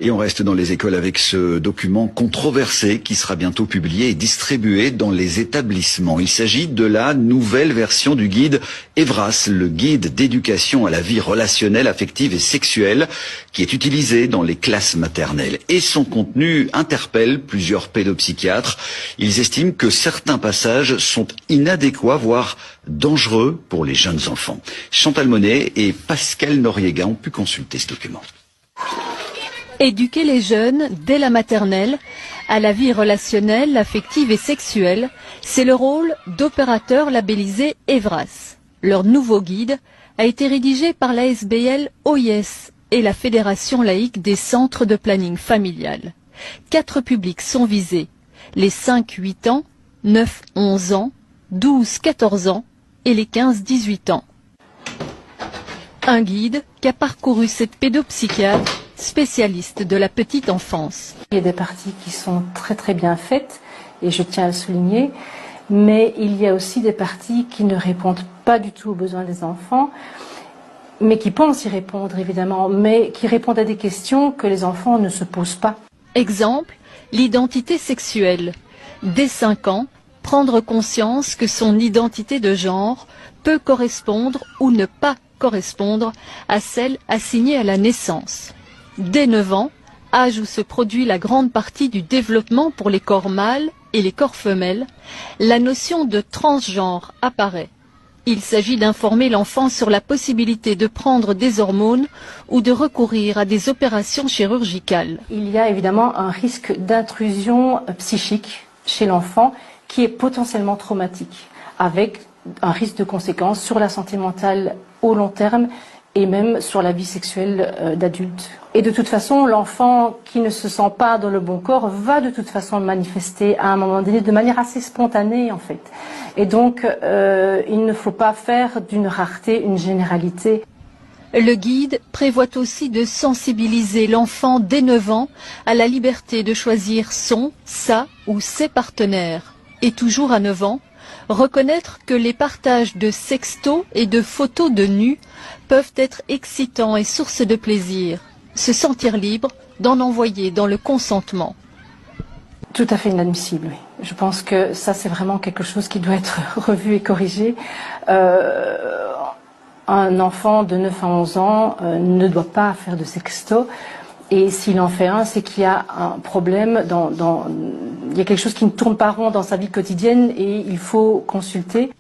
Et on reste dans les écoles avec ce document controversé qui sera bientôt publié et distribué dans les établissements. Il s'agit de la nouvelle version du guide Evras, le guide d'éducation à la vie relationnelle, affective et sexuelle, qui est utilisé dans les classes maternelles. Et son contenu interpelle plusieurs pédopsychiatres. Ils estiment que certains passages sont inadéquats, voire dangereux pour les jeunes enfants. Chantal Monet et Pascal Noriega ont pu consulter ce document. Éduquer les jeunes dès la maternelle à la vie relationnelle, affective et sexuelle, c'est le rôle d'opérateurs labellisés Evras. Leur nouveau guide a été rédigé par la SBL OIS et la Fédération laïque des centres de planning familial. 4 publics sont visés, les 5-8 ans, 9-11 ans, 12-14 ans et les 15-18 ans. Un guide qu'a parcouru cette pédopsychiatre spécialiste de la petite enfance. Il y a des parties qui sont très bien faites, et je tiens à le souligner, mais il y a aussi des parties qui ne répondent pas du tout aux besoins des enfants, mais qui pensent y répondre évidemment, mais qui répondent à des questions que les enfants ne se posent pas. Exemple, l'identité sexuelle. Dès 5 ans, prendre conscience que son identité de genre peut correspondre ou ne pas correspondre à celle assignée à la naissance. Dès 9 ans, âge où se produit la grande partie du développement pour les corps mâles et les corps femelles, la notion de transgenre apparaît. Il s'agit d'informer l'enfant sur la possibilité de prendre des hormones ou de recourir à des opérations chirurgicales. Il y a évidemment un risque d'intrusion psychique chez l'enfant qui est potentiellement traumatique, avec un risque de conséquences sur la santé mentale au long terme et même sur la vie sexuelle d'adulte. Et de toute façon, l'enfant qui ne se sent pas dans le bon corps va de toute façon le manifester à un moment donné de manière assez spontanée en fait. Et donc, il ne faut pas faire d'une rareté une généralité. Le guide prévoit aussi de sensibiliser l'enfant dès 9 ans à la liberté de choisir sa ou ses partenaires. Et toujours à 9 ans, reconnaître que les partages de sextos et de photos de nus peuvent être excitants et source de plaisir. Se sentir libre d'en envoyer dans le consentement. Tout à fait inadmissible, oui. Je pense que ça, c'est vraiment quelque chose qui doit être revu et corrigé. Un enfant de 9 à 11 ans ne doit pas faire de sexto. Et s'il en fait un, c'est qu'il y a un problème, il y a quelque chose qui ne tourne pas rond dans sa vie quotidienne et il faut consulter.